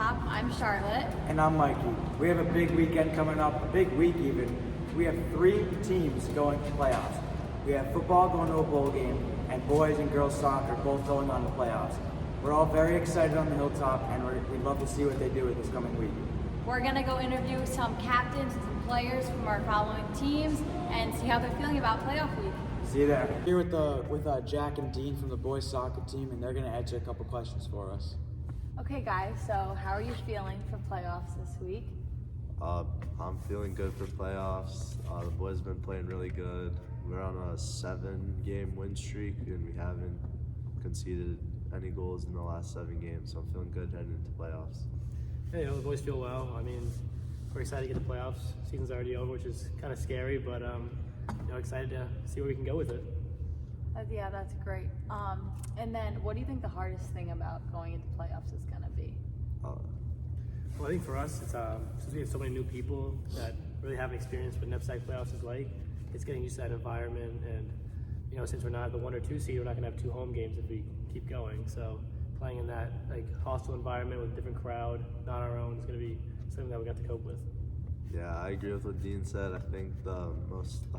Hilltop. I'm Charlotte. And I'm Mikey. We have a big weekend coming up, a big week even. We have 3 teams going to playoffs. We have football going to a bowl game, and boys and girls soccer both going on to playoffs. We're all very excited on the Hilltop, and we'd love to see what they do with this coming week. We're gonna go interview some captains and some players from our following teams and see how they're feeling about playoff week. See you there. Here with Jack and Dean from the boys soccer team, and they're going to answer a couple questions for us. Okay guys, so how are you feeling for playoffs this week? I'm feeling good for playoffs. The boys have been playing really good. We're on a 7-game win streak, and we haven't conceded any goals in the last 7 games, so I'm feeling good heading into playoffs. Hey, the boys feel well. I mean, we're excited to get the playoffs. Season's already over, which is kind of scary, but excited to see where we can go with it. Yeah, that's great. And then what do you think the hardest thing about going into playoffs is gonna be? Well, I think for us, it's since we have so many new people that really haven't experienced what NEPSAC Playoffs is like, it's getting used to that environment. And since we're not the 1 or 2 seed, we're not gonna have 2 home games if we keep going. So playing in that hostile environment with a different crowd, not our own, is gonna be something that we got to cope with. Yeah, I agree with what Dean said. I think the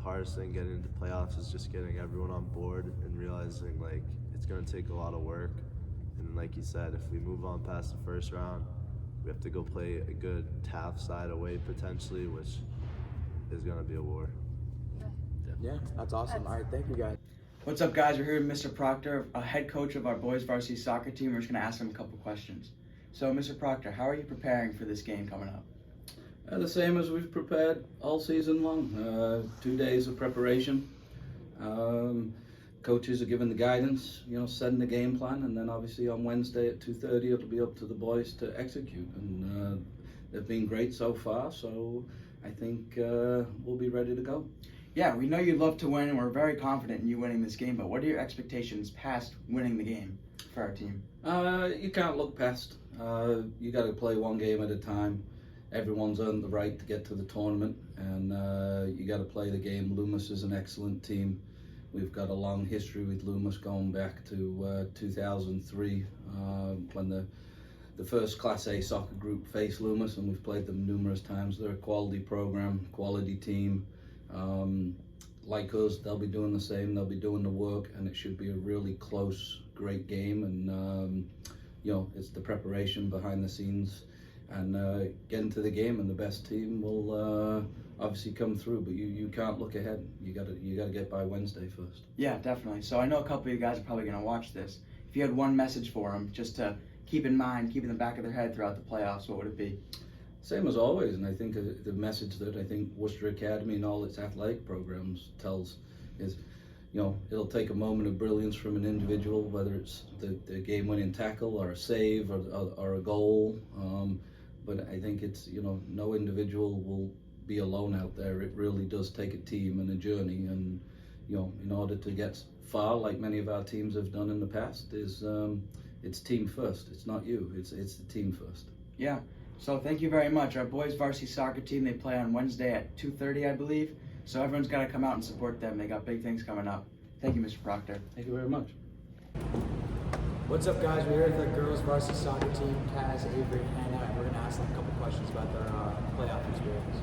hardest thing getting into playoffs is just getting everyone on board and realizing it's going to take a lot of work. And like you said, if we move on past the first round, we have to go play a good TAF side away potentially, which is going to be a war. Yeah, that's awesome. All right, thank you guys. What's up, guys? We're here with Mr. Proctor, a head coach of our boys varsity soccer team. We're just going to ask him a couple questions. So, Mr. Proctor, how are you preparing for this game coming up? The same as we've prepared all season long. 2 days of preparation. Coaches are giving the guidance, setting the game plan, and then obviously on Wednesday at 2:30 it'll be up to the boys to execute. And they've been great so far, so I think we'll be ready to go. Yeah, we know you love to win, and we're very confident in you winning this game, but what are your expectations past winning the game for our team? You can't look past. You got to play one game at a time. Everyone's earned the right to get to the tournament, and you got to play the game. Loomis is an excellent team. We've got a long history with Loomis going back to 2003 when the first Class A soccer group faced Loomis, and we've played them numerous times. They're a quality program, quality team. Like us, they'll be doing the same. They'll be doing the work, and it should be a really close, great game. And it's the preparation behind the scenes. And get into the game, and the best team will obviously come through. But you can't look ahead. You gotta get by Wednesday first. Yeah, definitely. So I know a couple of you guys are probably gonna watch this. If you had one message for them, just to keep in mind, keep in the back of their head throughout the playoffs, what would it be? Same as always, and I think the message that I think Worcester Academy and all its athletic programs tells is, it'll take a moment of brilliance from an individual, whether it's the game-winning tackle or a save or a goal. But I think it's, no individual will be alone out there. It really does take a team and a journey. And, in order to get far, like many of our teams have done in the past, it's team first. It's not you. It's the team first. Yeah. So thank you very much. Our boys varsity soccer team, they play on Wednesday at 2:30, I believe. So everyone's got to come out and support them. They got big things coming up. Thank you, Mr. Proctor. Thank you very much. What's up, guys? We're here with the girls varsity soccer team, Kaz, Avery, and Hannah, and we're going to ask them a couple questions about their playoff experience.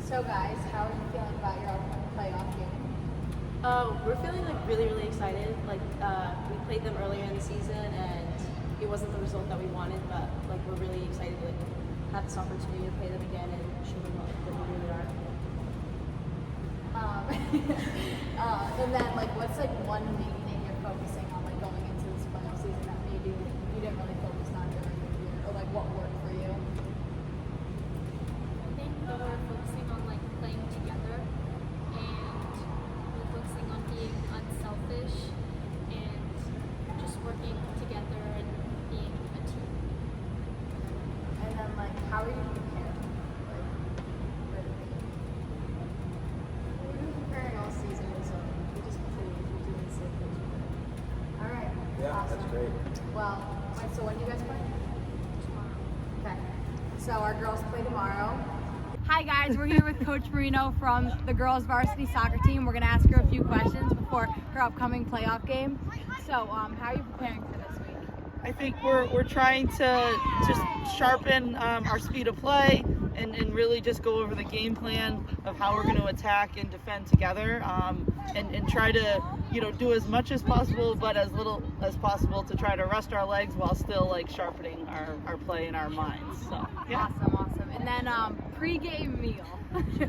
So guys, how are you feeling about your upcoming playoff game? We're feeling really, really excited. We played them earlier in the season, and it wasn't the result that we wanted, but we're really excited to have this opportunity to play them again and show them what we really are. And then what's one main thing you're focusing on going into this playoff season that maybe you didn't really focus on during the year, or what worked for you? I think we're focusing on playing together, and we're focusing on being unselfish and just working together and being a team. And then how are you preparing for the game? We've been preparing all season, so we just continue to do the same thing. All right. Yeah, awesome. That's great. Well, so when do you guys play? Tomorrow. Okay. So our girls play tomorrow. Hi guys, we're here with Coach Marino from the girls varsity soccer team. We're going to ask her a few questions before her upcoming playoff game. So how are you preparing for this week? I think we're trying to just sharpen our speed of play and really just go over the game plan of how we're going to attack and defend together, and try to do as much as possible but as little as possible to try to rest our legs while still like sharpening our play in our minds. So yeah. Awesome. And then pre-game meal.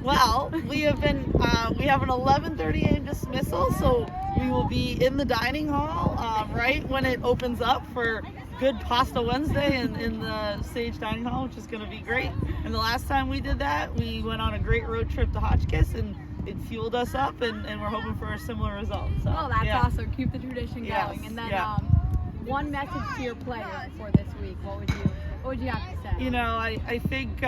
Well, we have an 11:30 a.m. dismissal, so we will be in the dining hall right when it opens up for good Pasta Wednesday in the Stage Dining Hall, which is going to be great. And the last time we did that, we went on a great road trip to Hotchkiss, and it fueled us up, and we're hoping for a similar result. So, Oh, that's yeah. awesome. Keep the tradition Yes, going. And then yeah. one message to your players for this week. What would you have to say? I think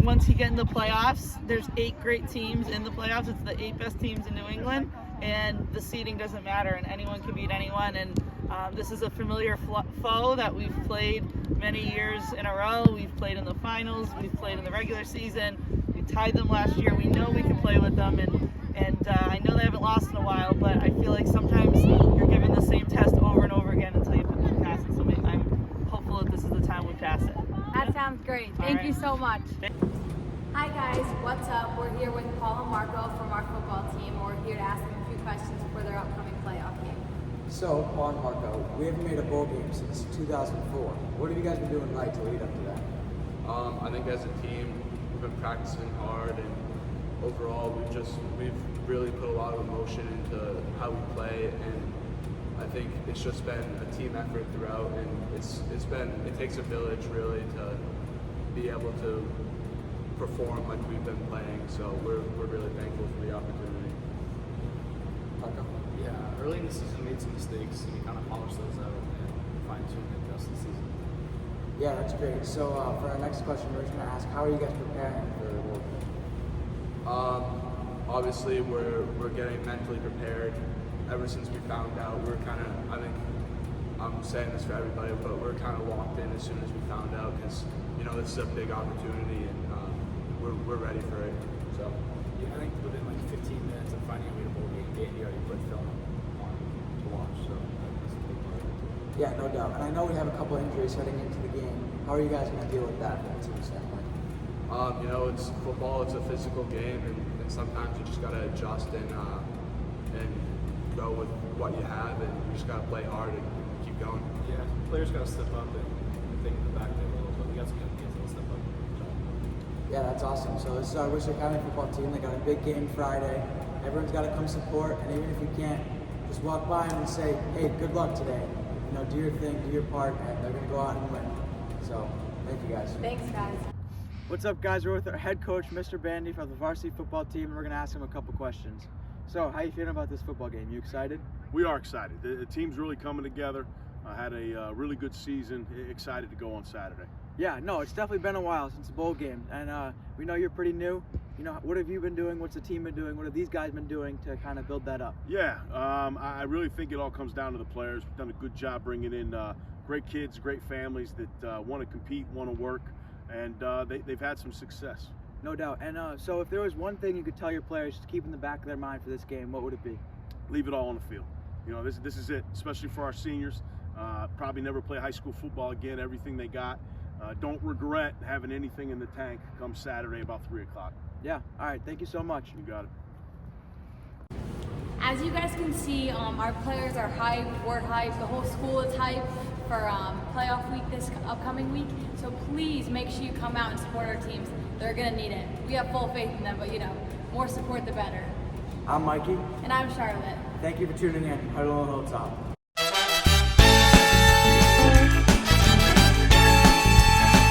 once you get in the playoffs, there's 8 great teams in the playoffs. It's the 8 best teams in New England, and the seeding doesn't matter, and anyone can beat anyone. And this is a familiar foe that we've played many years in a row. We've played in the finals. We've played in the regular season. We tied them last year. We know we can play with them, and I know they haven't lost in a while, but I feel like sometimes you're given the same test over and over again until you pass it. So I'm hopeful that this is the time we pass it. That sounds great. Thank you so much. Hi guys, what's up? We're here with Paul and Marco from our football team. We're here to ask them a few questions for their upcoming playoff game. So, Paul and Marco, we haven't made a bowl game since 2004. What have you guys been doing right to lead up to that? I think as a team, we've been practicing hard, and overall, we've really put a lot of emotion into how we play, and I think it's just been a team effort throughout, and it takes a village really to be able to perform like we've been playing. So we're really thankful for the opportunity. Marco? Yeah, early in the season made some mistakes, and we kind of polished those out and fine-tuned it the rest of the season. Yeah, that's great. So for our next question, we're just going to ask, how are you guys preparing for the bowl game? Obviously, we're getting mentally prepared. Ever since we found out, I think I'm saying this for everybody, but we're kind of locked in as soon as we found out, because this is a big opportunity, and we're ready for it. So Yeah, I think within like 15 minutes of finding a way to bowl game, Bandy already put film on to watch, so that's a big part of it. Yeah, no doubt. And I know we have a couple injuries heading into the game. How are you guys going to deal with that from a team standpoint? It's football. It's a physical game, and sometimes you just gotta adjust and go with what you have, and you just gotta play hard and keep going. Yeah, players got to step up and think in the back there a little bit. We got some young kids that'll step up. Yeah, that's awesome. So this is our Worcester County football team. They got a big game Friday. Everyone's got to come support, and even if you can't, just walk by them and say, hey, good luck today. Do your thing, do your part, and they're going to go out and win. So, thank you guys. Thanks guys. What's up, guys? We're with our head coach, Mr. Bandy, from the varsity football team, and we're going to ask him a couple questions. So, how you feeling about this football game? You excited? We are excited. The team's really coming together. Had a really good season. Excited to go on Saturday. Yeah, no, it's definitely been a while since the bowl game, and we know you're pretty new. What have you been doing? What's the team been doing? What have these guys been doing to kind of build that up? Yeah, I really think it all comes down to the players. We've done a good job bringing in great kids, great families that want to compete, want to work, and they've had some success. No doubt. And so if there was one thing you could tell your players to keep in the back of their mind for this game, what would it be? Leave it all on the field. This is it, especially for our seniors. Probably never play high school football again, everything they got. Don't regret having anything in the tank come Saturday about 3 o'clock. Yeah, all right, thank you so much. You got it. As you guys can see, our players are hyped, we're hyped, the whole school is hyped for playoff week this upcoming week. So please make sure you come out and support our teams. They're gonna need it. We have full faith in them, but more support the better. I'm Mikey. And I'm Charlotte. Thank you for tuning in. Huddle and Hilltop.